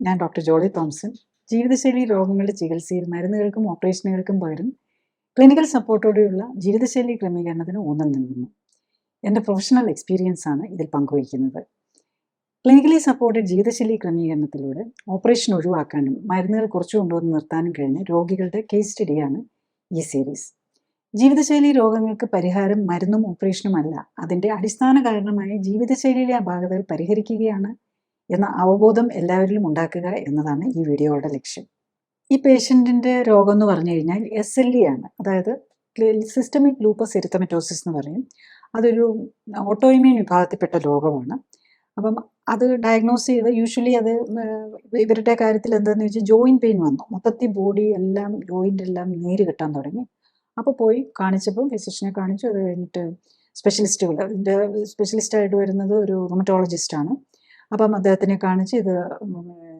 ഞാൻ doctor Jolly Thomson. ജീവിതശൈലി രോഗങ്ങളുടെ ചികിത്സയിൽ മരുന്നുകൾക്കും ഓപ്പറേഷനുകൾക്കും പകരം ക്ലിനിക്കൽ സപ്പോർട്ടോടെയുള്ള ജീവിതശൈലി ക്രമീകരണത്തിന് ഊന്നൽ നൽകുന്നു. എൻ്റെ പ്രൊഫഷണൽ എക്സ്പീരിയൻസ് ആണ് ഇതിൽ പങ്കുവയ്ക്കുന്നത്. ക്ലിനിക്കലി സപ്പോർട്ടഡ് ജീവിതശൈലി ക്രമീകരണത്തിലൂടെ ഓപ്പറേഷൻ ഒഴിവാക്കാനും മരുന്നുകൾ കുറച്ചു കൊണ്ടുവന്ന് നിർത്താനും കഴിഞ്ഞ രോഗികളുടെ കേസ് സ്റ്റഡിയാണ് ഈ സീരീസ്. ജീവിതശൈലി രോഗങ്ങൾക്ക് പരിഹാരം മരുന്നും ഓപ്പറേഷനുമല്ല, അതിൻ്റെ അടിസ്ഥാന കാരണമായ ജീവിതശൈലിയിലെ അപാകതകൾ പരിഹരിക്കുകയാണ് എന്ന അവബോധം എല്ലാവരിലും ഉണ്ടാക്കുക എന്നതാണ് ഈ വീഡിയോയുടെ ലക്ഷ്യം. ഈ പേഷ്യൻറ്റിൻ്റെ രോഗം എന്ന് പറഞ്ഞു കഴിഞ്ഞാൽ SLE ആണ്, അതായത് സിസ്റ്റമിക് ലൂപ്പസ് എരിത്തമെറ്റോസിസ് എന്ന് പറയും. അതൊരു ഓട്ടോഇമ്യൂൺ വിഭാഗത്തിൽപ്പെട്ട രോഗമാണ്. അപ്പം അത് ഡയഗ്നോസ് ചെയ്ത് യൂഷ്വലി അത് ഇവരുടെ കാര്യത്തിൽ എന്താണെന്ന് വെച്ചാൽ ജോയിൻറ്റ് പെയിൻ വന്നു, മൊത്തത്തിൽ ബോഡി എല്ലാം ജോയിൻ്റ് എല്ലാം നീര് കിട്ടാൻ തുടങ്ങി. അപ്പോൾ പോയി കാണിച്ചപ്പോൾ ഫിസിഷ്യനെ കാണിച്ചു. അത് കഴിഞ്ഞിട്ട് സ്പെഷ്യലിസ്റ്റുകൾ, ഇതിൻ്റെ സ്പെഷ്യലിസ്റ്റായിട്ട് വരുന്നത് ഒരു റുമറ്റോളജിസ്റ്റാണ്. അപ്പം അദ്ദേഹത്തിനെ കാണിച്ച് ഇത്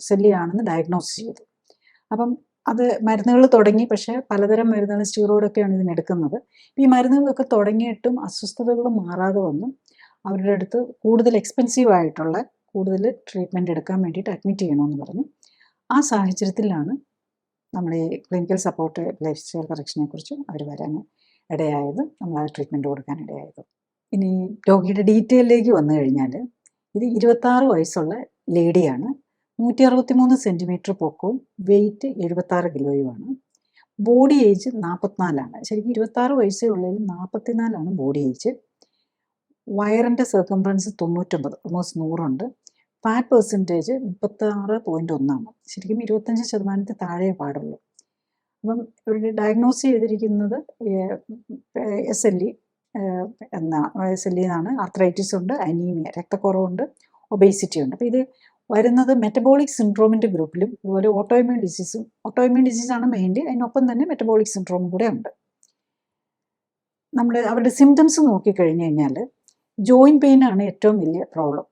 SLE ആണെന്ന് ഡയഗ്നോസ് ചെയ്തു. അപ്പം അത് മരുന്നുകൾ തുടങ്ങി, പക്ഷേ പലതരം മരുന്നുകൾ സ്റ്റീറോയിഡൊക്കെയാണ് ഇതിനെടുക്കുന്നത്. ഈ മരുന്നുകളൊക്കെ തുടങ്ങിയിട്ടും അസ്വസ്ഥതകൾ മാറാതെ വന്നു. അവരുടെ അടുത്ത് കൂടുതൽ എക്സ്പെൻസീവ് ആയിട്ടുള്ള കൂടുതൽ ട്രീറ്റ്മെൻറ്റ് എടുക്കാൻ വേണ്ടിയിട്ട് അഡ്മിറ്റ് ചെയ്യണമെന്ന് പറഞ്ഞു. ആ സാഹചര്യത്തിലാണ് നമ്മൾ ഈ ക്ലിനിക്കൽ സപ്പോർട്ട് ലൈഫ് സ്റ്റൈൽ കറക്ഷനെ കുറിച്ച് അവർ വരാൻ ഇടയായത്, നമ്മൾ ആ ട്രീറ്റ്മെൻറ്റ് കൊടുക്കാൻ ഇടയായത്. ഇനി രോഗിയുടെ ഡീറ്റെയിലേക്ക് വന്നു കഴിഞ്ഞാൽ, ഇത് 26 വയസ്സുള്ള ലേഡിയാണ്. 163 സെൻറ്റിമീറ്റർ പൊക്കവും വെയിറ്റ് 76 കിലോയുമാണ്. ബോഡി ഏജ് 44ആണ്. ശരിക്കും 26 വയസ്സേ ഉള്ളതിൽ 44ആണ് ബോഡി ഏജ്. വയറിൻ്റെ സർക്കംഫറൻസ് 99, ഓൾമോസ്റ്റ് 100 ഫാറ്റ് പെർസെൻറ്റേജ് 36.1ആണ്. ശരിക്കും 25% താഴെ പാടുള്ളൂ. അപ്പം ഇവരുടെ ഡയഗ്നോസ് ചെയ്തിരിക്കുന്നത് SLE എന്നാണ്. ആർത്രൈറ്റിസ് ഉണ്ട്, അനീമിയ, രക്തക്കുറവുണ്ട്, ഒബേസിറ്റി ഉണ്ട്. അപ്പോൾ ഇത് വരുന്നത് മെറ്റബോളിക് സിൻഡ്രോമിൻ്റെ ഗ്രൂപ്പിലും അതുപോലെ ഓട്ടോഇമ്യൂൺ ഡിസീസാണ് മെയിൻലി. അതിനൊപ്പം തന്നെ മെറ്റബോളിക് സിൻഡ്രോം കൂടെ ഉണ്ട്. അവരുടെ സിംറ്റംസ് നോക്കിക്കഴിഞ്ഞ് കഴിഞ്ഞാൽ ജോയിൻറ്റ് പെയിൻ ആണ് ഏറ്റവും വലിയ പ്രോബ്ലം.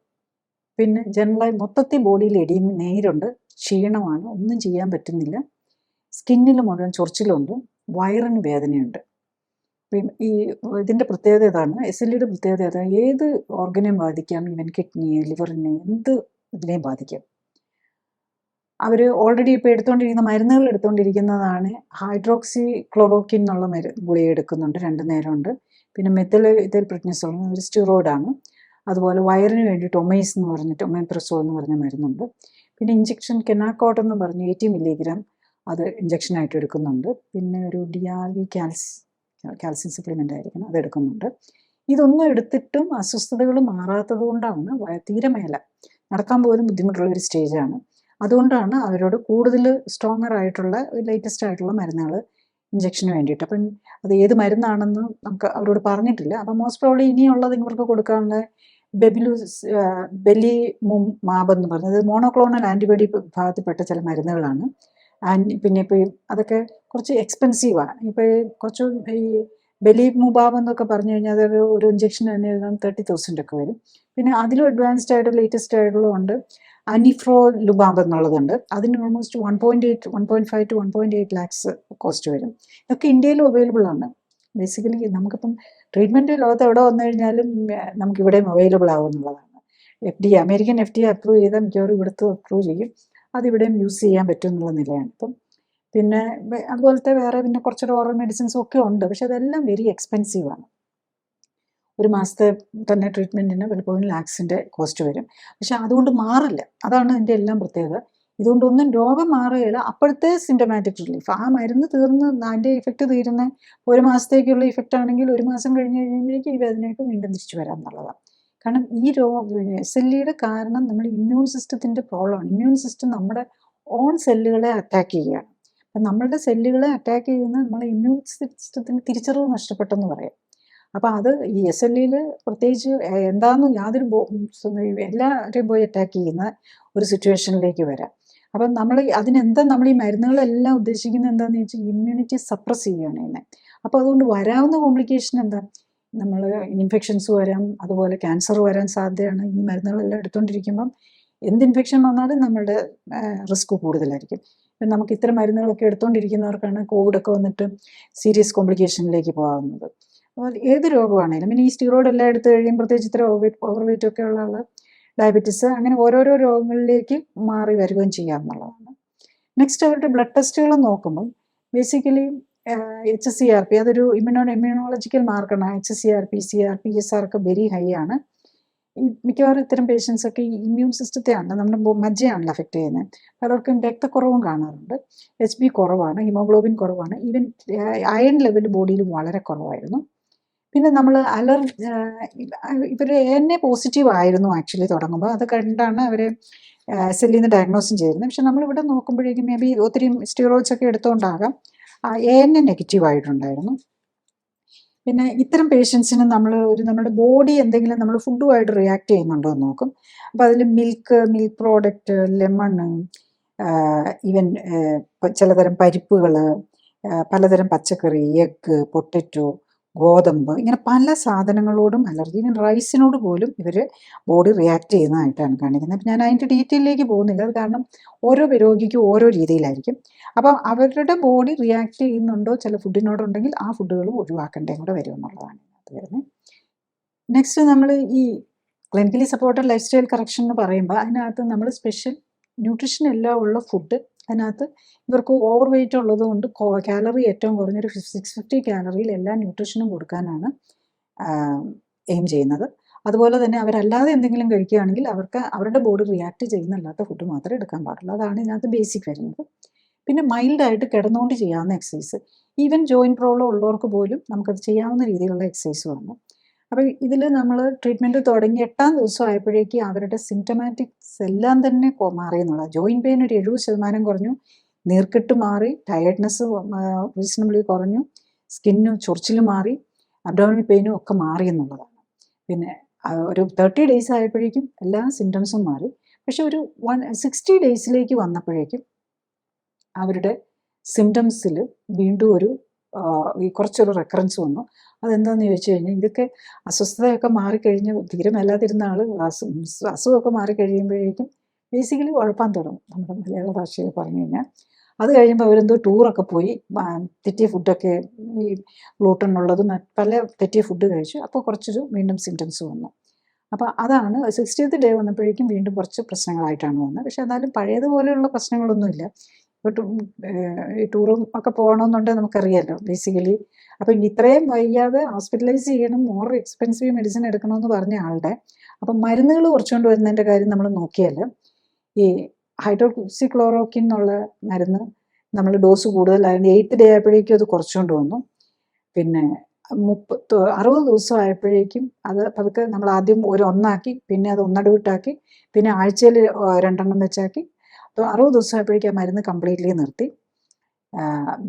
പിന്നെ ജനറലായി മൊത്തത്തിൽ ബോഡിയിൽ ഇടിയും, നീരുണ്ട്, ക്ഷീണമാണ്, ഒന്നും ചെയ്യാൻ പറ്റുന്നില്ല, സ്കിന്നിൽ മുഴുവൻ ചൊറിച്ചിലുണ്ട്, വയറിന് വേദനയുണ്ട്. ഈ ഇതിൻ്റെ പ്രത്യേകത ഇതാണ്, SLEയുടെ പ്രത്യേകത ഇതാണ്, ഏത് ഓർഗനെയും ബാധിക്കാം, ഈവൻ കിഡ്നിയെ, ലിവറിനെ, എന്ത് ഇതിനെയും ബാധിക്കാം. അവർ ഓൾറെഡി ഇപ്പോൾ മരുന്നുകൾ എടുത്തുകൊണ്ടിരിക്കുന്നതാണ് ഹൈഡ്രോക്സി ക്ലോറോക്വിൻ എന്നുള്ള ഗുളിക എടുക്കുന്നുണ്ട്, 2 നേരമുണ്ട്. പിന്നെ മെത്തിൽപ്രെഡ്നിസോൾ ഒരു സ്റ്റിറോയിഡാണ്. അതുപോലെ വയറിന് വേണ്ടിയിട്ട് ഒമേപ്രസോൾ എന്ന് പറഞ്ഞ മരുന്നുണ്ട്. പിന്നെ ഇഞ്ചക്ഷൻ കെനാക്കോട്ട് എന്ന് പറഞ്ഞ് 80 മില്ലിഗ്രാം അത് ഇഞ്ചക്ഷനായിട്ട് എടുക്കുന്നുണ്ട്. പിന്നെ ഒരു DRV കാൽസ്യം സപ്ലിമെൻ്റ് ആയിരിക്കണം, അത് എടുക്കുന്നുണ്ട്. ഇതൊന്നും എടുത്തിട്ടും അസ്വസ്ഥതകൾ മാറാത്തത് കൊണ്ടാണ് തീരെ മേല നടക്കാൻ പോലും ബുദ്ധിമുട്ടുള്ള ഒരു സ്റ്റേജാണ്. അതുകൊണ്ടാണ് അവരോട് കൂടുതൽ സ്ട്രോങ്ങർ ആയിട്ടുള്ള ലേറ്റസ്റ്റ് ആയിട്ടുള്ള മരുന്നുകൾ ഇഞ്ചക്ഷന് വേണ്ടിയിട്ട്. അപ്പം അത് ഏത് മരുന്നാണെന്ന് നമുക്ക് അവരോട് പറഞ്ഞിട്ടില്ല. അപ്പം മോസ്റ്റ് പ്രോബ്ലി ഇനിയുള്ളത് ഇവർക്ക് കൊടുക്കാനുള്ള ബെലിമുമാബ് എന്ന് പറഞ്ഞത് മോണോക്ലോണൽ ആൻറ്റിബോഡി വിഭാഗത്തിൽപ്പെട്ട ചില മരുന്നുകളാണ്. പിന്നെ ഇപ്പോൾ അതൊക്കെ കുറച്ച് എക്സ്പെൻസീവാണ്. ഇപ്പോൾ കുറച്ച് ഈ ബെലിമുബാബ് എന്നൊക്കെ പറഞ്ഞു കഴിഞ്ഞാൽ ഒരു ഇഞ്ചക്ഷൻ തന്നെ 30,000 ഒക്കെ വരും. പിന്നെ അതിലും അഡ്വാൻസ്ഡ് ആയിട്ട് ലേറ്റസ്റ്റ് ആയിട്ടുള്ളതുണ്ട്, അനിഫ്രോലുബാബ് എന്നുള്ളതുണ്ട്. അതിന് ഓൾമോസ്റ്റ് 1.5 to 1.8 ലാക്സ് കോസ്റ്റ് വരും. ഇതൊക്കെ ഇന്ത്യയിലും അവൈലബിൾ ആണ്. ബേസിക്കലി നമുക്കിപ്പം ട്രീറ്റ്മെൻറ്റ് ലോകത്ത് എവിടെ വന്നു കഴിഞ്ഞാലും നമുക്കിവിടെയും അവൈലബിൾ ആവും എന്നുള്ളതാണ്. അമേരിക്കൻ FDA അപ്രൂവ് ചെയ്താൽ മിക്കവാറും ഇവിടുത്തെ അപ്രൂവ് ചെയ്യും, അതിവിടെയും യൂസ് ചെയ്യാൻ പറ്റും എന്നുള്ള നിലയാണ്. ഇപ്പം പിന്നെ അതുപോലത്തെ വേറെ പിന്നെ കുറച്ചൊരു ഓറൽ മെഡിസിൻസും ഒക്കെ ഉണ്ട്, പക്ഷെ അതെല്ലാം വെരി എക്സ്പെൻസീവാണ്. ഒരു മാസത്തെ തന്നെ ട്രീറ്റ്മെൻറ്റിന് പലപ്പോഴും ലാക്സിൻ്റെ കോസ്റ്റ് വരും. പക്ഷെ അതുകൊണ്ട് മാറില്ല, അതാണ് ഇതിൻ്റെ എല്ലാം പ്രത്യേകത. ഇതുകൊണ്ടൊന്നും രോഗം മാറുകയില്ല. അപ്പോഴത്തെ സിംറ്റമാറ്റിക് റിലീഫ്, ആ മരുന്ന് തീർന്ന് അതിൻ്റെ ഇഫക്റ്റ് തീരുന്ന ഒരു മാസത്തേക്കുള്ള ഇഫക്റ്റ് ആണെങ്കിൽ 1 മാസം കഴിഞ്ഞ് കഴിയുമ്പോഴേക്കും ഈ വേദനയൊക്കെ വീണ്ടും തിരിച്ചു വരാം എന്നുള്ളതാണ്. കാരണം ഈ SLEയുടെ കാരണം നമ്മുടെ ഇമ്മ്യൂൺ സിസ്റ്റത്തിൻ്റെ പ്രോബ്ലമാണ്. ഇമ്മ്യൂൺ സിസ്റ്റം നമ്മുടെ ഓൺ സെല്ലുകളെ അറ്റാക്ക് ചെയ്യുകയാണ്. അപ്പം നമ്മളുടെ സെല്ലുകളെ അറ്റാക്ക് ചെയ്യുന്ന നമ്മളെ ഇമ്മ്യൂൺ സിസ്റ്റത്തിന് തിരിച്ചറിവ് നഷ്ടപ്പെട്ടെന്ന് പറയാം. അപ്പോൾ അത് ഈ SLEയിൽ പ്രത്യേകിച്ച് എന്താണെന്ന് യാതൊരു എല്ലാവരെയും പോയി അറ്റാക്ക് ചെയ്യുന്ന ഒരു സിറ്റുവേഷനിലേക്ക് വരാം. അപ്പം നമ്മൾ നമ്മൾ ഈ മരുന്നുകളെല്ലാം ഉദ്ദേശിക്കുന്നത് എന്താണെന്ന് വെച്ചാൽ ഇമ്മ്യൂണിറ്റി സപ്രസ് ചെയ്യുകയാണ് ചെയ്യുന്നത്. അപ്പോൾ അതുകൊണ്ട് വരാവുന്ന കോംപ്ലിക്കേഷൻ എന്താ, നമ്മൾ ഇൻഫെക്ഷൻസ് വരാം, അതുപോലെ ക്യാൻസർ വരാൻ സാധ്യതയാണ്. ഈ മരുന്നുകളെല്ലാം എടുത്തുകൊണ്ടിരിക്കുമ്പം എന്ത് ഇൻഫെക്ഷൻ വന്നാലും നമ്മളുടെ റിസ്ക് കൂടുതലായിരിക്കും. നമുക്ക് ഇത്തരം മരുന്നുകളൊക്കെ എടുത്തുകൊണ്ടിരിക്കുന്നവർക്കാണ് കോവിഡൊക്കെ വന്നിട്ട് സീരിയസ് കോംപ്ലിക്കേഷനിലേക്ക് പോകാവുന്നത്. അപ്പോൾ ഏത് രോഗമാണെങ്കിലും പിന്നെ ഈ സ്റ്റീറോയിഡ് എല്ലാം എടുത്തു കഴിയും, പ്രത്യേകിച്ച് ഇത്ര ഓവർ വെയിറ്റ് ഒക്കെ ഉള്ള ആൾ ഡയബറ്റിസ്, അങ്ങനെ ഓരോരോ രോഗങ്ങളിലേക്ക് മാറി വരികയും ചെയ്യാമെന്നുള്ളതാണ്. നെക്സ്റ്റ് അവരുടെ ബ്ലഡ് ടെസ്റ്റുകൾ നോക്കുമ്പം ബേസിക്കലി HSCRP അതൊരു ഇമ്മ്യൂണോളജിക്കൽ മാർക്കാണ്. HSCRP, CRP, ESR ഒക്കെ വെരി ഹൈ ആണ്. മിക്കവാറും ഇത്തരം പേഷ്യൻസ് ഒക്കെ ഈ ഇമ്മ്യൂൺ സിസ്റ്റത്തെയാണ്, നമ്മുടെ മജ്ജയാണല്ലോ അഫക്റ്റ് ചെയ്യുന്നത്. പലർക്കും രക്തക്കുറവും കാണാറുണ്ട്, HB കുറവാണ്, ഹിമോഗ്ലോബിൻ കുറവാണ്, ഈവൻ അയൺ ലെവൽ ബോഡിയിൽ വളരെ കുറവായിരുന്നു. പിന്നെ നമ്മൾ ഇവർ ANA പോസിറ്റീവ് ആയിരുന്നു ആക്ച്വലി തുടങ്ങുമ്പോൾ. അത് കണ്ടാണ് അവർ സെല്ലിൽ നിന്ന് ഡയഗ്നോസും ചെയ്യുന്നത്. പക്ഷെ നമ്മളിവിടെ നോക്കുമ്പോഴേക്കും മേ ബി ഒത്തിരി സ്റ്റിറോയിഡ്സ് ഒക്കെ എടുത്തുകൊണ്ടാകാം ANA നെഗറ്റീവ് ആയിട്ടുണ്ടായിരുന്നു. പിന്നെ ഇത്തരം പേഷ്യൻസിന് നമ്മുടെ ബോഡി എന്തെങ്കിലും നമ്മൾ ഫുഡുമായിട്ട് റിയാക്ട് ചെയ്യുന്നുണ്ടോ എന്ന് നോക്കും. അപ്പോൾ അതിൽ മിൽക്ക് പ്രോഡക്റ്റ്, ലെമൺ, ഈവൻ ചിലതരം പരിപ്പുകൾ, പലതരം പച്ചക്കറി, എഗ്ഗ്, പൊട്ടറ്റോ, ഗോതമ്പ്, ഇങ്ങനെ പല സാധനങ്ങളോടും അലർജി. ഈവൻ റൈസിനോട് പോലും ഇവർ ബോഡി റിയാക്ട് ചെയ്യുന്നതായിട്ടാണ് കാണിക്കുന്നത്. അപ്പം ഞാൻ അതിൻ്റെ ഡീറ്റെയിലേക്ക് പോകുന്നില്ല, അത് കാരണം ഓരോ രോഗിക്കും ഓരോ രീതിയിലായിരിക്കും. അപ്പം അവരുടെ ബോഡി റിയാക്ട് ചെയ്യുന്നുണ്ടോ ചില ഫുഡിനോടുണ്ടെങ്കിൽ ആ ഫുഡുകൾ ഒഴിവാക്കേണ്ടതും കൂടെ വരും എന്നുള്ളതാണ് അത് വരുന്നത്. നെക്സ്റ്റ് നമ്മൾ ഈ clinically supported lifestyle correction എന്ന് പറയുമ്പോൾ അതിനകത്ത് നമ്മൾ സ്പെഷ്യൽ ന്യൂട്രീഷൻ എല്ലാം ഉള്ള ഫുഡ്, അതിനകത്ത് ഇവർക്ക് ഓവർ വെയിറ്റ് ഉള്ളത് കൊണ്ട് കാലറി ഏറ്റവും കുറഞ്ഞൊരു 650 കാലറിയിൽ എല്ലാ ന്യൂട്രീഷനും കൊടുക്കാനാണ് എയിം ചെയ്യുന്നത്. അതുപോലെ തന്നെ അവരല്ലാതെ എന്തെങ്കിലും കഴിക്കുകയാണെങ്കിൽ അവർക്ക് അവരുടെ ബോഡി റിയാക്ട് ചെയ്യുന്നല്ലാത്ത ഫുഡ് മാത്രമേ എടുക്കാൻ പാടുള്ളൂ. അതാണ് ഇതിനകത്ത് ബേസിക് വരുന്നത്. പിന്നെ മൈൽഡായിട്ട് കിടന്നുകൊണ്ട് ചെയ്യാവുന്ന എക്സസൈസ്, ഈവൻ ജോയിൻറ്റ് പ്രോബ്ലം ഉള്ളവർക്ക് പോലും നമുക്കത് ചെയ്യാവുന്ന രീതിയിലുള്ള എക്സസൈസ് വന്നു. അപ്പോൾ ഇതിൽ നമ്മൾ ട്രീറ്റ്മെൻറ്റ് തുടങ്ങി 8ാം ദിവസം ആയപ്പോഴേക്ക് അവരുടെ സിംറ്റമാറ്റിക്സ് എല്ലാം തന്നെ മാറിയെന്നുള്ളത്. ജോയിൻറ്റ് പെയിൻ ഒരു 70% കുറഞ്ഞു, നീർക്കെട്ട് മാറി, ടയർഡ്നെസ് റീസണബിളി കുറഞ്ഞു, സ്കിന്ന് ചൊറിച്ചിൽ മാറി, അബ്ഡോമിനൽ പെയിനും ഒക്കെ മാറി എന്നുള്ളതാണ്. പിന്നെ ഒരു 30 ഡേയ്സ് ആയപ്പോഴേക്കും എല്ലാ സിംറ്റംസും മാറി. പക്ഷെ ഒരു 60 ഡേയ്സിലേക്ക് വന്നപ്പോഴേക്കും അവരുടെ സിംറ്റംസിൽ വീണ്ടും കുറച്ചൊരു റെക്കറൻസ് വന്നു. അതെന്താണെന്ന് ചോദിച്ചു കഴിഞ്ഞാൽ, ഇതൊക്കെ അസ്വസ്ഥതയൊക്കെ മാറിക്കഴിഞ്ഞ് തീരെ മേലാതിരുന്ന ആൾ അസുഖമൊക്കെ മാറിക്കഴിയുമ്പോഴേക്കും ബേസിക്കലി ഉഴപ്പാൻ തുടങ്ങും, നമ്മുടെ മലയാള ഭാഷയിൽ പറഞ്ഞു കഴിഞ്ഞാൽ. അത് കഴിയുമ്പോൾ അവരെന്തോ ടൂറൊക്കെ പോയി തെറ്റിയ ഫുഡൊക്കെ, ഈ ഗ്ലൂട്ടൺ ഉള്ളതും പല തെറ്റിയ ഫുഡ് കഴിച്ചു. അപ്പോൾ വീണ്ടും സിംറ്റംസ് വന്നു. അപ്പോൾ അതാണ് 60th ഡേ വന്നപ്പോഴേക്കും വീണ്ടും കുറച്ച് പ്രശ്നങ്ങളായിട്ടാണ് വന്നത്. പക്ഷെ എന്നാലും പഴയതുപോലെയുള്ള പ്രശ്നങ്ങളൊന്നുമില്ല. ഇപ്പോൾ ടൂറും ഒക്കെ പോകണമെന്നുണ്ടെങ്കിൽ നമുക്കറിയാമല്ലോ ബേസിക്കലി. അപ്പം ഇത്രയും വയ്യാതെ ഹോസ്പിറ്റലൈസ് ചെയ്യണം, മോർ എക്സ്പെൻസീവ് മെഡിസിൻ എടുക്കണമെന്ന് പറഞ്ഞ ആളുടെ അപ്പം മരുന്നുകൾ കുറച്ചുകൊണ്ട് വരുന്നതിൻ്റെ കാര്യം നമ്മൾ നോക്കിയാൽ, ഈ ഹൈഡ്രോക്സിക്ലോറോക്വിൻ എന്നുള്ള മരുന്ന് നമ്മൾ ഡോസ് കൂടുതലായിരുന്നു. 8th ഡേ ആയപ്പോഴേക്കും അത് കുറച്ചുകൊണ്ട് വന്നു. പിന്നെ 60 ദിവസം ആയപ്പോഴേക്കും അത് പതുക്കെ നമ്മൾ ആദ്യം ഒന്നാക്കി, പിന്നെ അത് ഒന്നടവിട്ടാക്കി, പിന്നെ ആഴ്ചയിൽ 2 വെച്ചാക്കി. അപ്പോൾ 60 ദിവസം ആയപ്പോഴേക്കും ആ മരുന്ന് കംപ്ലീറ്റ്ലി നിർത്തി.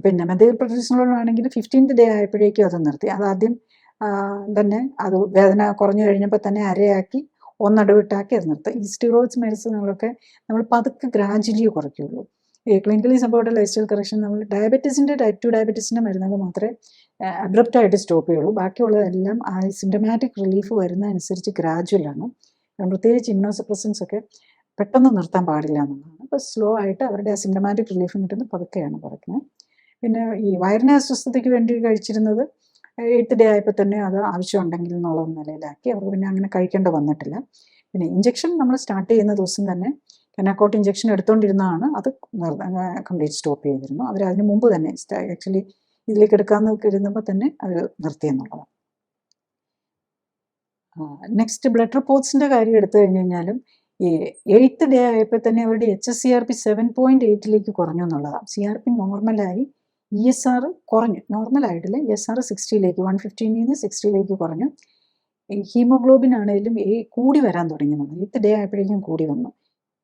പിന്നെ മെഥൈൽപ്രോജസ്റ്ററോൺ 15th ഡേ ആയപ്പോഴേക്കും അത് നിർത്തി. അതാദ്യം തന്നെ അത് വേദന കുറഞ്ഞു കഴിഞ്ഞപ്പോൾ തന്നെ അരയാക്കി, ഒന്നടവിട്ടാക്കി അത് നിർത്തി. ഈ സ്റ്റിറോയിഡ്സ് മെഡിസിനുകളൊക്കെ നമ്മൾ പതുക്കെ ഗ്രാജുവലി കുറയ്ക്കുള്ളൂ. ഈ clinically supported lifestyle correction നമ്മൾ ഡയബറ്റീസിൻ്റെ ടൈപ്പ് 2 ഡയബറ്റീസിൻ്റെ മരുന്നുകൾ മാത്രമേ അബ്രപ്റ്റായിട്ട് സ്റ്റോപ്പ് ചെയ്യുള്ളൂ. ബാക്കിയുള്ളതെല്ലാം ആ സിംറ്റമാറ്റിക് റിലീഫ് വരുന്നതനുസരിച്ച് ഗ്രാജുവലാണ്. പ്രത്യേകിച്ച് ഇമ്മ്യൂണോസപ്രസൻസ് ഒക്കെ പെട്ടെന്ന് നിർത്താൻ പാടില്ല എന്നുള്ളതാണ്. അപ്പോൾ സ്ലോ ആയിട്ട് അവരുടെ ആ സിംറ്റമാറ്റിക് റിലീഫ് കിട്ടുന്നത് പതുക്കെയാണ് കുറയ്ക്കുന്നത്. പിന്നെ ഈ വയറിനെ അസ്വസ്ഥതയ്ക്ക് വേണ്ടി കഴിച്ചിരുന്നത് 8th ഡേ ആയപ്പോൾ തന്നെ അത് ആവശ്യമുണ്ടെങ്കിൽ എന്നുള്ള നിലയിലാക്കി. അവർക്ക് പിന്നെ അങ്ങനെ കഴിക്കേണ്ട വന്നിട്ടില്ല. പിന്നെ ഇഞ്ചക്ഷൻ നമ്മൾ സ്റ്റാർട്ട് ചെയ്യുന്ന ദിവസം തന്നെ കെനാക്കോട്ട് ഇഞ്ചക്ഷൻ എടുത്തുകൊണ്ടിരുന്നതാണ്, അത് കംപ്ലീറ്റ് സ്റ്റോപ്പ് ചെയ്തിരുന്നു. അവർ അതിന് മുമ്പ് തന്നെ ആക്ച്വലി ഇതിലേക്ക് എടുക്കാമെന്നൊക്കെ ഇരുന്നപ്പോൾ തന്നെ അവർ നിർത്തിയെന്നുള്ളതാണ്. നെക്സ്റ്റ് ബ്ലഡ് റിപ്പോർട്ട്സിൻ്റെ കാര്യം എടുത്തു കഴിഞ്ഞ് കഴിഞ്ഞാലും ഈ 8th ഡേ ആയപ്പോൾ തന്നെ അവരുടെ HSCRP 7.8 കുറഞ്ഞു എന്നുള്ളതാണ്. CRP നോർമലായി, ESR കുറഞ്ഞു, നോർമലായിട്ടില്ല, ESR 60 115 60 കുറഞ്ഞു. ഹീമോഗ്ലോബിൻ ആണെങ്കിലും കൂടി വരാൻ തുടങ്ങി. 8th ഡേ ആയപ്പോഴേക്കും കൂടി വന്നു.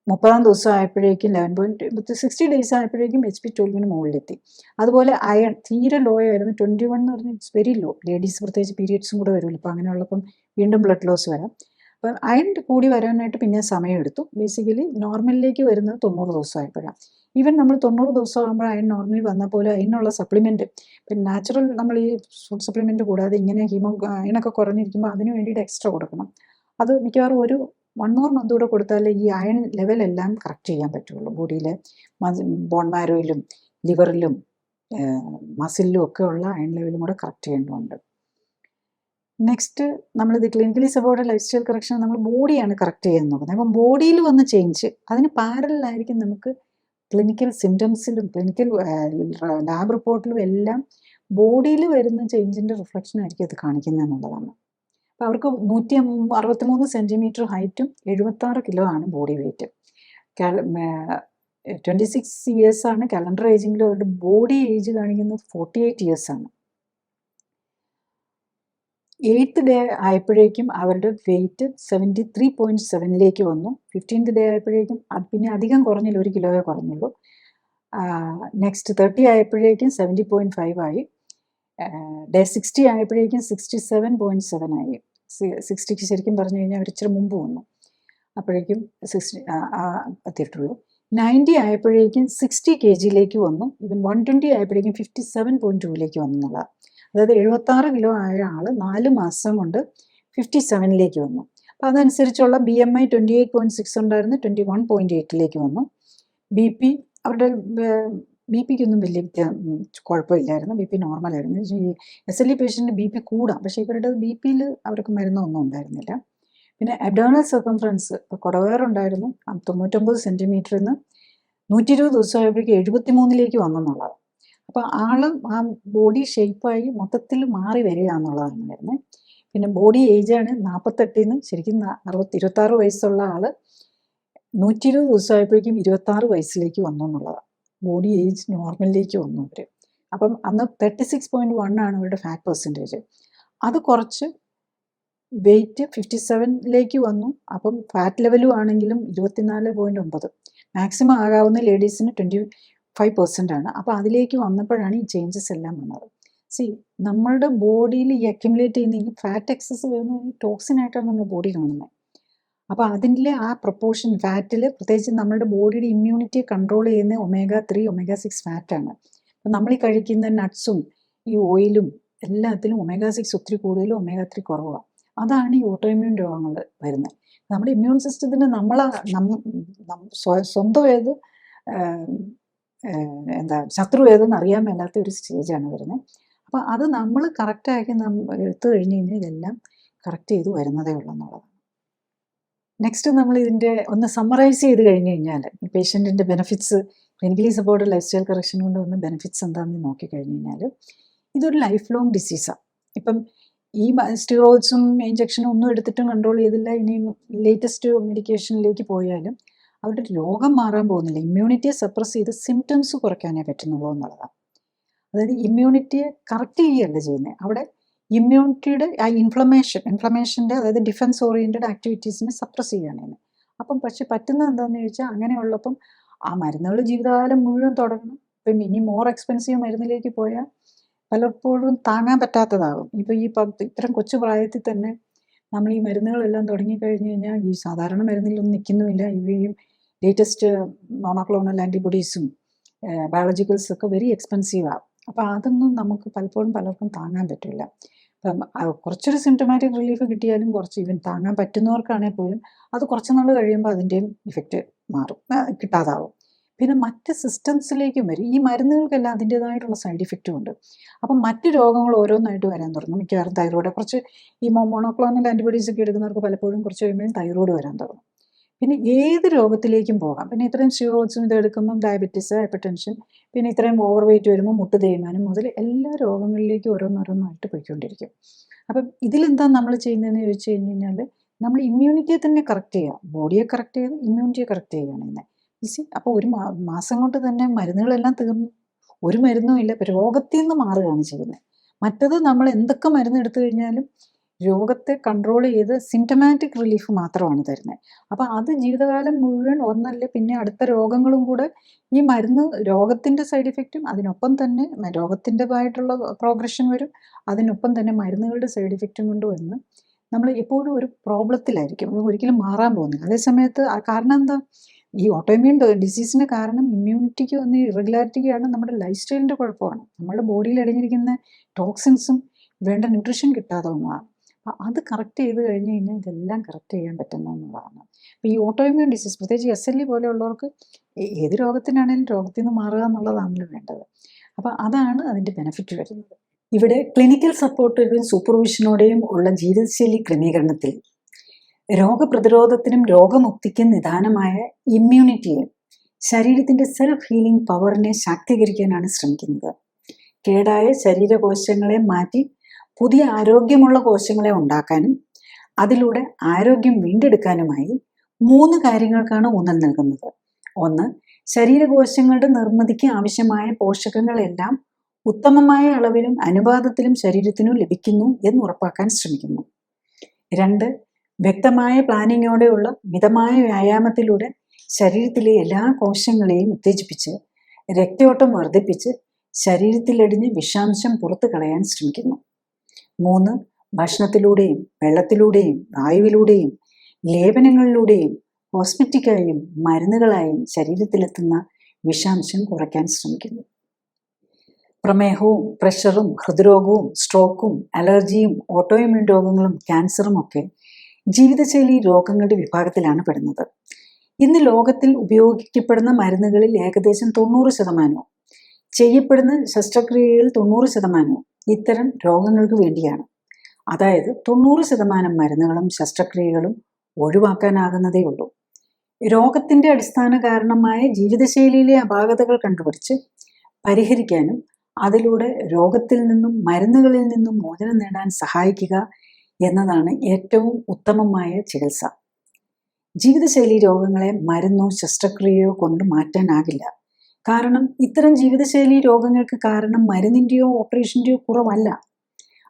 30ാം ദിവസം ആയപ്പോഴേക്കും 60 ഡേയ്സ് ആയപ്പോഴേക്കും HP12 മുകളിലെത്തി. അതുപോലെ അയൺ തീരെ ലോ ആയിരുന്നു, 21 എന്ന് പറഞ്ഞാൽ ഇറ്റ്സ് വെരി ലോ. ലേഡീസ് പ്രത്യേകിച്ച് പീരിയഡ്സും കൂടെ വരുമല്ലോ, അപ്പോൾ അങ്ങനെയുള്ളപ്പം വീണ്ടും ബ്ലഡ് ലോസ് വരാം. അപ്പം അയൺ കൂടി വരാനായിട്ട് പിന്നെ സമയമെടുത്തു. ബേസിക്കലി നോർമലിലേക്ക് വരുന്നത് 90 ദിവസം ആയപ്പോഴാണ്. ഈവൻ നമ്മൾ 90 ദിവസം ആകുമ്പോൾ അയൺ നോർമലി വന്നാൽ പോലും അതിനുള്ള സപ്ലിമെൻറ്റ്, പിന്നെ നാച്ചുറൽ നമ്മൾ ഈ ഫുഡ് സപ്ലിമെൻറ്റ് കൂടാതെ ഇങ്ങനെ അയണൊക്കെ കുറഞ്ഞിരിക്കുമ്പോൾ അതിന് വേണ്ടിയിട്ട് എക്സ്ട്രാ കൊടുക്കണം. അത് മിക്കവാറും ഒരു 1 more month കൂടെ കൊടുത്താലേ ഈ അയൺ ലെവലെല്ലാം കറക്റ്റ് ചെയ്യാൻ പറ്റുള്ളൂ. ബോഡിയിലെ ബോൺ മാരോയിലും ലിവറിലും മസിലിലും ഒക്കെ ഉള്ള അയൺ ലെവലും കൂടെ കറക്റ്റ് ചെയ്യേണ്ടതുണ്ട്. നെക്സ്റ്റ് നമ്മളിത് clinically supported lifestyle correction നമ്മൾ ബോഡിയാണ് കറക്റ്റ് ചെയ്യാൻ നോക്കുന്നത്. അപ്പം ബോഡിയിൽ വന്ന ചേഞ്ച് അതിന് പാരലായിരിക്കും നമുക്ക് ക്ലിനിക്കൽ സിംറ്റംസിലും ക്ലിനിക്കൽ ലാബ് റിപ്പോർട്ടിലും എല്ലാം ബോഡിയിൽ വരുന്ന ചേഞ്ചിൻ്റെ റിഫ്ലക്ഷൻ ആയിരിക്കും അത് കാണിക്കുന്നത് എന്നുള്ളതാണ്. അപ്പോൾ അവർക്ക് 163 സെൻറ്റിമീറ്റർ ഹൈറ്റും 76 കിലോ ആണ് ബോഡി വെയ്റ്റ്. 26 ഇയേഴ്സാണ് കലണ്ടർ ഏജിങ്ങിലും അവരുടെ ബോഡി ഏജ് കാണിക്കുന്നത് 48 ഇയേഴ്സാണ്. 8th ഡേ ആയപ്പോഴേക്കും അവരുടെ വെയിറ്റ് 73.7 വന്നു. 15th ഡേ ആയപ്പോഴേക്കും അത് പിന്നെ അധികം കുറഞ്ഞില്ല, 1 കിലോയെ കുറഞ്ഞുള്ളൂ. നെക്സ്റ്റ് 30 ആയപ്പോഴേക്കും 70.5 ആയി. ഡേ 60 ആയപ്പോഴേക്കും 67.7 ആയി. 60ക്ക് ശരിക്കും പറഞ്ഞു കഴിഞ്ഞാൽ അവർ ഇച്ചിരി മുമ്പ് വന്നു, അപ്പോഴേക്കും 60 എത്തിയിട്ടുള്ളൂ. 90 ആയപ്പോഴേക്കും 60 kg വന്നു. ഇവൻ 120 ആയപ്പോഴേക്കും 57.2 വന്നു എന്നുള്ളതാണ്. അതായത് 76 കിലോ ആയ ആൾ 4 മാസം കൊണ്ട് 57 വന്നു. അപ്പോൾ അതനുസരിച്ചുള്ള BMI 28.6 ഉണ്ടായിരുന്നു, 21.8 വന്നു. BP അവരുടെ BPക്കൊന്നും വലിയ കുഴപ്പമില്ലായിരുന്നു, BP നോർമലായിരുന്നു. SLE പേഷ്യൻറ്റിന് BP കൂടാം, പക്ഷേ ഇവരുടെ BPയിൽ അവർക്ക് മരുന്നൊന്നും ഉണ്ടായിരുന്നില്ല. പിന്നെ അബ്ഡോമിനൽ സർക്കംഫറൻസ് ഇപ്പോൾ കുടവയറുണ്ടായിരുന്നു, 99 സെൻറ്റിമീറ്ററിൽ നിന്ന് 120 ദിവസമായപ്പോഴേക്കും 73 വന്നെന്നുള്ളത്. അപ്പോൾ ആൾ ആ ബോഡി ഷേപ്പായി മൊത്തത്തിൽ മാറി വരിക എന്നുള്ളതാണ് വരുന്നത്. പിന്നെ ബോഡി ഏജാണ് 48 ശരിക്കും 26 വയസ്സുള്ള ആൾ 120 ദിവസമായപ്പോഴേക്കും 26 വയസ്സിലേക്ക് വന്നു എന്നുള്ളതാണ്. ബോഡി ഏജ് നോർമലിലേക്ക് വന്നു അവർ. അപ്പം അന്ന് 36.1 ആണ് അവരുടെ ഫാറ്റ് പെർസെൻറ്റേജ്. അത് കുറച്ച് വെയിറ്റ് 57 വന്നു. അപ്പം ഫാറ്റ് ലെവലും ആണെങ്കിലും 24.9. മാക്സിമം ആകാവുന്ന ലേഡീസിന് 25% ആണ്. അപ്പോൾ അതിലേക്ക് വന്നപ്പോഴാണ് ഈ ചേഞ്ചസ് എല്ലാം വന്നത്. നമ്മളുടെ ബോഡിയിൽ ഈ അക്യുമുലേറ്റ് ചെയ്യുന്ന ഈ ഫാറ്റ് എക്സസ് വരുന്ന ടോക്സിനായിട്ടാണ് നമ്മുടെ ബോഡി കാണുന്നത്. അപ്പോൾ അതിൻ്റെ ആ പ്രൊപ്പോർഷൻ ഫാറ്റിൽ, പ്രത്യേകിച്ച് നമ്മുടെ ബോഡിയുടെ ഇമ്മ്യൂണിറ്റിയെ കൺട്രോൾ ചെയ്യുന്ന omega-3, omega-6 ഫാറ്റാണ്. അപ്പം നമ്മൾ ഈ കഴിക്കുന്ന നട്ട്സും ഈ ഓയിലും എല്ലാത്തിലും omega-6 ഒത്തിരി കൂടുതലും omega-3 കുറവാണ്. അതാണ് ഈ ഓട്ടോഇമ്മ്യൂൺ രോഗങ്ങൾ വരുന്നത്. നമ്മുടെ ഇമ്മ്യൂൺ സിസ്റ്റത്തിന് സ്വന്തം ഏത് ശത്രു ഏതെന്ന് അറിയാൻ മേലാത്ത ഒരു സ്റ്റേജാണ് വരുന്നത്. അപ്പോൾ അത് നമ്മൾ കറക്റ്റാക്കി എടുത്തു കഴിഞ്ഞ് കഴിഞ്ഞാൽ ഇതെല്ലാം കറക്റ്റ് ചെയ്ത് വരുന്നതേ ഉള്ളൂ എന്നുള്ളതാണ്. നെക്സ്റ്റ് നമ്മൾ ഇതിൻ്റെ ഒന്ന് സമ്മറൈസ് ചെയ്ത് കഴിഞ്ഞ് കഴിഞ്ഞാൽ ഈ പേഷ്യൻറ്റിൻ്റെ benefits, clinically supported lifestyle correction കൊണ്ട് വന്ന ബെനിഫിറ്റ്സ് എന്താണെന്ന് നോക്കിക്കഴിഞ്ഞ് കഴിഞ്ഞാൽ ഇതൊരു ലൈഫ് ലോങ് ഡിസീസാണ്. ഇപ്പം ഈ സ്റ്റിറോയിഡ്സും ഇഞ്ചക്ഷനും ഒന്നും എടുത്തിട്ടും കൺട്രോൾ ചെയ്തില്ല, ഇനിയും ലേറ്റസ്റ്റ് മെഡിക്കേഷനിലേക്ക് പോയാലും അവരുടെ രോഗം മാറാൻ പോകുന്നില്ല. ഇമ്മ്യൂണിറ്റിയെ സപ്രസ് ചെയ്ത് സിംറ്റംസ് കുറയ്ക്കാനേ പറ്റുന്നുള്ളൂ എന്നുള്ളതാണ്. അതായത് ഇമ്മ്യൂണിറ്റിയെ കറക്റ്റ് ചെയ്യുകയല്ല ചെയ്യുന്നത്, അവിടെ ഇമ്മ്യൂണിറ്റിയുടെ ആ ഇൻഫ്ലമേഷൻ്റെ അതായത് ഡിഫൻസ് ഓറിയൻറ്റഡ് ആക്ടിവിറ്റീസിനെ സപ്രസ് ചെയ്യുകയാണ്. അപ്പം പക്ഷെ പറ്റുന്നത് എന്താണെന്ന് ചോദിച്ചാൽ അങ്ങനെയുള്ളപ്പം ആ മരുന്നുകൾ ജീവിതകാലം മുഴുവൻ തുടരണം. ഇപ്പം ഇനി മോർ എക്സ്പെൻസീവ് മരുന്നിലേക്ക് പോയാൽ പലപ്പോഴും താങ്ങാൻ പറ്റാത്തതാകും. ഇപ്പോൾ ഈ ഇത്തരം കൊച്ചു പ്രായത്തിൽ തന്നെ നമ്മൾ ഈ മരുന്നുകളെല്ലാം തുടങ്ങിക്കഴിഞ്ഞ് കഴിഞ്ഞാൽ ഈ സാധാരണ മരുന്നിലൊന്നും നിൽക്കുന്നുമില്ല. ഇവയും ലേറ്റസ്റ്റ് മോണോക്ലോണൽ ആൻറ്റിബോഡീസും ബയോളജിക്കൽസൊക്കെ വെരി എക്സ്പെൻസീവാണ്. അപ്പോൾ അതൊന്നും നമുക്ക് പലർക്കും താങ്ങാൻ പറ്റില്ല. അപ്പം കുറച്ചൊരു സിംറ്റമാറ്റിക് റിലീഫ് കിട്ടിയാലും കുറച്ച് ഈവൻ താങ്ങാൻ പറ്റുന്നവർക്കാണെങ്കിൽ പോലും അത് കുറച്ച് നാൾ കഴിയുമ്പോൾ അതിൻ്റെയും ഇഫക്റ്റ് മാറും, കിട്ടാതാവും. പിന്നെ മറ്റ് സിസ്റ്റംസിലേക്കും വരും. ഈ മരുന്നുകൾക്കെല്ലാം അതിൻ്റേതായിട്ടുള്ള സൈഡ് ഇഫക്റ്റും ഉണ്ട്. അപ്പം മറ്റ് രോഗങ്ങൾ ഓരോന്നായിട്ട് വരാൻ തുടങ്ങും. മിക്കവാറും തൈറോയ്ഡ്, കുറച്ച് ഈ മോണോക്ലോണൽ ആൻറ്റിബോഡീസ് ഒക്കെ എടുക്കുന്നവർക്ക് പലപ്പോഴും കുറച്ച് കഴിയുമ്പോഴും തൈറോയ്ഡ് വരാൻ തുടങ്ങും. പിന്നെ ഏത് രോഗത്തിലേക്കും പോകാം. പിന്നെ ഇത്രയും സ്റ്റിറോയിഡ്സും ഇത് എടുക്കുമ്പം ഡയബറ്റീസ്, ഹൈപ്പർ ടെൻഷൻ, പിന്നെ ഇത്രയും ഓവർ വെയിറ്റ് വരുമ്പോൾ മുട്ട് തേയ്മാനം മുതൽ എല്ലാ രോഗങ്ങളിലേക്കും ഓരോന്നോരോന്നായിട്ട് പോയിക്കൊണ്ടിരിക്കും. അപ്പം ഇതിലെന്താ നമ്മൾ ചെയ്യുന്നതെന്ന് ചോദിച്ചു കഴിഞ്ഞ് കഴിഞ്ഞാൽ നമ്മൾ ഇമ്മ്യൂണിറ്റിയെ തന്നെ കറക്റ്റ് ചെയ്യുക. ബോഡിയെ കറക്റ്റ് ചെയ്ത് ഇമ്മ്യൂണിറ്റിയെ കറക്റ്റ് ചെയ്യുകയാണ് ഇന്ന്. അപ്പോൾ ഒരു മാസം കൊണ്ട് തന്നെ മരുന്നുകളെല്ലാം തീർന്നു, ഒരു മരുന്നും ഇല്ല, രോഗത്തിൽ നിന്ന് മാറുകയാണ് ചെയ്യുന്നത്. മറ്റത് നമ്മൾ എന്തൊക്കെ മരുന്ന് എടുത്തു കഴിഞ്ഞാലും രോഗത്തെ കൺട്രോൾ ചെയ്ത് സിംറ്റമാറ്റിക് റിലീഫ് മാത്രമാണ് തരുന്നത്. അപ്പോൾ അത് ജീവിതകാലം മുഴുവൻ ഒന്നല്ല, പിന്നെ അടുത്ത രോഗങ്ങളും കൂടെ ഈ മരുന്ന് രോഗത്തിൻ്റെ സൈഡ് ഇഫക്റ്റും അതിനൊപ്പം തന്നെ രോഗത്തിൻ്റെതായിട്ടുള്ള പ്രോഗ്രഷൻ വരും, അതിനൊപ്പം തന്നെ മരുന്നുകളുടെ സൈഡ് ഇഫക്റ്റും കൊണ്ട് വന്ന് നമ്മൾ എപ്പോഴും ഒരു പ്രോബ്ലത്തിലായിരിക്കും, ഒരിക്കലും മാറാൻ പോകുന്നില്ല. അതേസമയത്ത് കാരണം എന്താ, ഈ ഓട്ടോഇമ്മ്യൂൺ ഡിസീസിൻ്റെ കാരണം ഇമ്മ്യൂണിറ്റിക്ക് വന്ന ഇറഗുലാരിറ്റിക്കാണ് നമ്മുടെ ലൈഫ് സ്റ്റൈലിൻ്റെ കുഴപ്പമാണ്. നമ്മുടെ ബോഡിയിൽ അടങ്ങിയിരിക്കുന്ന ടോക്സിൻസും വേണ്ട ന്യൂട്രീഷൻ കിട്ടാതെ ഒന്നതാണ്. അപ്പോൾ അത് കറക്റ്റ് ചെയ്ത് കഴിഞ്ഞ് കഴിഞ്ഞാൽ ഇതെല്ലാം കറക്റ്റ് ചെയ്യാൻ പറ്റുന്നതാണ്. അപ്പോൾ ഈ ഓട്ടോഇമ്മ്യൂൺ ഡിസീസ്, പ്രത്യേകിച്ച് SLE പോലെയുള്ളവർക്ക് ഏത് രോഗത്തിനാണെങ്കിലും രോഗത്തിൽ നിന്ന് മാറുക എന്നുള്ളതാണല്ലോ വേണ്ടത്. അപ്പോൾ അതാണ് അതിൻ്റെ ബെനിഫിറ്റ് വരുന്നത്. ഇവിടെ ക്ലിനിക്കൽ സപ്പോർട്ടുകളും സൂപ്പർവിഷനോടെയും ഉള്ള ജീവിതശൈലി ക്രമീകരണത്തിൽ രോഗപ്രതിരോധത്തിനും രോഗമുക്തിക്കും നിദാനമായ ഇമ്മ്യൂണിറ്റിയെ, ശരീരത്തിന്റെ സെൽഫ് ഹീലിംഗ് പവറിനെ ശാക്തീകരിക്കാനാണ് ശ്രമിക്കുന്നത്. കേടായ ശരീരകോശങ്ങളെ മാറ്റി പുതിയ ആരോഗ്യമുള്ള കോശങ്ങളെ ഉണ്ടാക്കാനും അതിലൂടെ ആരോഗ്യം വീണ്ടെടുക്കാനുമായി 3 കാര്യങ്ങൾക്കാണ് ഊന്നൽ നൽകുന്നത്. 1. ശരീരകോശങ്ങളുടെ നിർമ്മിതിക്ക് ആവശ്യമായ പോഷകങ്ങളെല്ലാം ഉത്തമമായ അളവിലും അനുപാതത്തിലും ശരീരത്തിനു ലഭിക്കുന്നു എന്ന് ഉറപ്പാക്കാൻ ശ്രമിക്കുന്നു. 2. വ്യക്തമായ പ്ലാനിങ്ങോടെയുള്ള മിതമായ വ്യായാമത്തിലൂടെ ശരീരത്തിലെ എല്ലാ കോശങ്ങളെയും ഉത്തേജിപ്പിച്ച് രക്തയോട്ടം വർദ്ധിപ്പിച്ച് ശരീരത്തിലടിഞ്ഞ് വിഷാംശം പുറത്തു കളയാൻ ശ്രമിക്കുന്നു. 3. ഭക്ഷണത്തിലൂടെയും വെള്ളത്തിലൂടെയും വായുവിലൂടെയും ലേപനങ്ങളിലൂടെയും കോസ്മെറ്റിക്കായും മരുന്നുകളായും ശരീരത്തിലെത്തുന്ന വിഷാംശം കുറയ്ക്കാൻ ശ്രമിക്കുന്നു. പ്രമേഹവും പ്രഷറും ഹൃദ്രോഗവും സ്ട്രോക്കും അലർജിയും ഓട്ടോഇമ്യൂൺ രോഗങ്ങളും ക്യാൻസറും ഒക്കെ ജീവിതശൈലി രോഗങ്ങളുടെ വിഭാഗത്തിലാണ് പെടുന്നത്. ഇന്ന് ലോകത്തിൽ ഉപയോഗിക്കപ്പെടുന്ന മരുന്നുകളിൽ ഏകദേശം 90% ചെയ്യപ്പെടുന്ന ശസ്ത്രക്രിയകളിൽ 90% ഇത്തരം രോഗങ്ങൾക്ക് വേണ്ടിയാണ്. അതായത് 90% മരുന്നുകളും ശസ്ത്രക്രിയകളും ഒഴിവാക്കാനാകുന്നതേ ഉള്ളൂ. രോഗത്തിന്റെ അടിസ്ഥാന കാരണമായ ജീവിതശൈലിയിലെ അപാകതകൾ കണ്ടുപിടിച്ച് പരിഹരിക്കാനും അതിലൂടെ രോഗത്തിൽ നിന്നും മരുന്നുകളിൽ നിന്നും മോചനം നേടാൻ സഹായിക്കുക എന്നതാണ് ഏറ്റവും ഉത്തമമായ ചികിത്സ. ജീവിതശൈലി രോഗങ്ങളെ മരുന്നോ ശസ്ത്രക്രിയയോ കൊണ്ട് മാറ്റാനാകില്ല. കാരണം ഇത്തരം ജീവിതശൈലി രോഗങ്ങൾക്ക് കാരണം മരുന്നിൻ്റെയോ ഓപ്പറേഷൻ്റെയോ കുറവല്ല.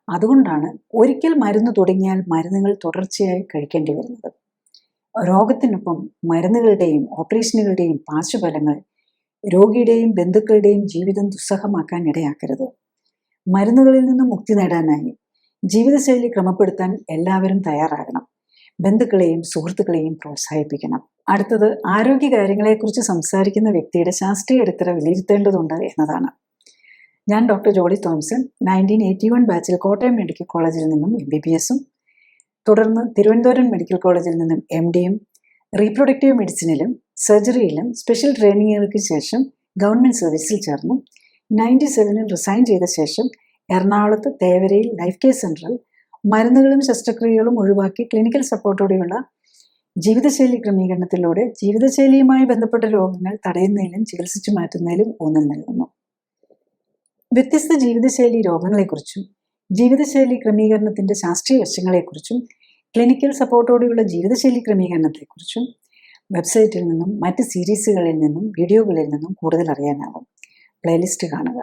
അതുകൊണ്ടാണ് ഒരിക്കൽ മരുന്ന് തുടങ്ങിയാൽ മരുന്നുകൾ തുടർച്ചയായി കഴിക്കേണ്ടി വരുന്നത്. രോഗത്തിനൊപ്പം മരുന്നുകളുടെയും ഓപ്പറേഷനുകളുടെയും പാർശ്വഫലങ്ങൾ രോഗിയുടെയും ബന്ധുക്കളുടെയും ജീവിതം ദുസ്സഹമാക്കാൻ ഇടയാക്കരുത്. മരുന്നുകളിൽ നിന്നും മുക്തി നേടാനായി ജീവിതശൈലി ക്രമപ്പെടുത്താൻ എല്ലാവരും തയ്യാറാകണം. ബന്ധുക്കളെയും സുഹൃത്തുക്കളെയും പ്രോത്സാഹിപ്പിക്കണം. അടുത്തത് ആരോഗ്യകാര്യങ്ങളെക്കുറിച്ച് സംസാരിക്കുന്ന വ്യക്തിയുടെ ശാസ്ത്രീയ അടിത്തറ വിലയിരുത്തേണ്ടതുണ്ട് എന്നതാണ്. ഞാൻ ഡോക്ടർ ജോളി തോംസൺ 1981 ബാച്ചിൽ കോട്ടയം മെഡിക്കൽ കോളേജിൽ നിന്നും MBBSഉം തുടർന്ന് തിരുവനന്തപുരം മെഡിക്കൽ കോളേജിൽ നിന്നും MDയും റീപ്രൊഡക്റ്റീവ് മെഡിസിനിലും സർജറിയിലും സ്പെഷ്യൽ ട്രെയിനിങ്ങുകൾക്ക് ശേഷം ഗവൺമെൻറ് സർവീസിൽ ചേർന്നു. 97 റിസൈൻ ചെയ്ത ശേഷം എറണാകുളത്ത് തേവരയിൽ ലൈഫ് കെയർ സെൻ്ററിൽ മരുന്നുകളും ശസ്ത്രക്രിയകളും ഒഴിവാക്കി ക്ലിനിക്കൽ സപ്പോർട്ടോടെയുള്ള ജീവിതശൈലി ക്രമീകരണത്തിലൂടെ ജീവിതശൈലിയുമായി ബന്ധപ്പെട്ട രോഗങ്ങൾ തടയുന്നതിലും ചികിത്സിച്ചു മാറ്റുന്നതിലും ഊന്നൽ നൽകുന്നു. വ്യത്യസ്ത ജീവിതശൈലി രോഗങ്ങളെക്കുറിച്ചും ജീവിതശൈലി ക്രമീകരണത്തിൻ്റെ ശാസ്ത്രീയ വശങ്ങളെക്കുറിച്ചും ക്ലിനിക്കൽ സപ്പോർട്ടോടെയുള്ള ജീവിതശൈലി ക്രമീകരണത്തെക്കുറിച്ചും വെബ്സൈറ്റിൽ നിന്നും മറ്റ് സീരീസുകളിൽ നിന്നും വീഡിയോകളിൽ നിന്നും കൂടുതൽ അറിയാനാകും. പ്ലേലിസ്റ്റ് കാണുക.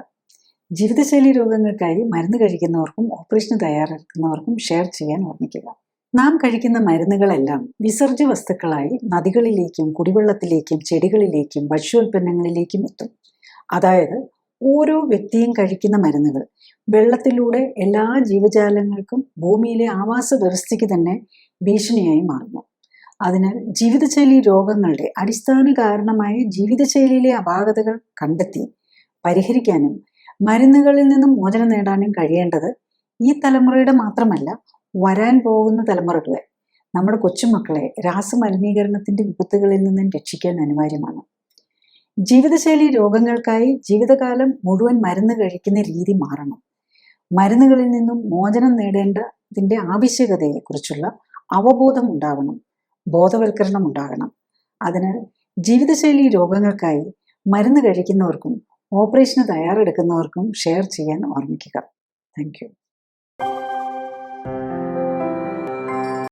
ജീവിതശൈലി രോഗങ്ങൾക്കായി മരുന്ന് കഴിക്കുന്നവർക്കും ഓപ്പറേഷന് തയ്യാറെടുക്കുന്നവർക്കും ഷെയർ ചെയ്യാൻ ഓർമ്മിക്കുക. നാം കഴിക്കുന്ന മരുന്നുകളെല്ലാം വിസർജ്യ വസ്തുക്കളായി നദികളിലേക്കും കുടിവെള്ളത്തിലേക്കും ചെടികളിലേക്കും ഭക്ഷ്യോൽപ്പന്നങ്ങളിലേക്കും എത്തും. അതായത് ഓരോ വ്യക്തിയും കഴിക്കുന്ന മരുന്നുകൾ വെള്ളത്തിലൂടെ എല്ലാ ജീവജാലങ്ങൾക്കും ഭൂമിയിലെ ആവാസ വ്യവസ്ഥയ്ക്ക് തന്നെ ഭീഷണിയായി മാറുന്നു. അതിനാൽ ജീവിതശൈലി രോഗങ്ങളുടെ അടിസ്ഥാന കാരണമായ ജീവിതശൈലിയിലെ അപാകതകൾ കണ്ടെത്തി പരിഹരിക്കാനും മരുന്നുകളിൽ നിന്നും മോചനം നേടാനും കഴിയേണ്ടത് ഈ തലമുറയുടെ മാത്രമല്ല, വരാൻ പോകുന്ന തലമുറകളെ, നമ്മുടെ കൊച്ചുമക്കളെ രാസമലിനീകരണത്തിന്റെ വിപത്തുകളിൽ നിന്നും രക്ഷിക്കാൻ അനിവാര്യമാണ്. ജീവിതശൈലി രോഗങ്ങൾക്കായി ജീവിതകാലം മുഴുവൻ മരുന്ന് കഴിക്കുന്ന രീതി മാറണം. മരുന്നുകളിൽ നിന്നും മോചനം നേടേണ്ടതിൻ്റെ ആവശ്യകതയെക്കുറിച്ചുള്ള അവബോധം ഉണ്ടാവണം, ബോധവൽക്കരണം ഉണ്ടാകണം. അതിനാൽ ജീവിതശൈലി രോഗങ്ങൾക്കായി മരുന്ന് കഴിക്കുന്നവർക്കും ഓപ്പറേഷന് തയ്യാറെടുക്കുന്നവർക്കും ഷെയർ ചെയ്യാൻ ഓർമ്മിക്കുക. Thank you.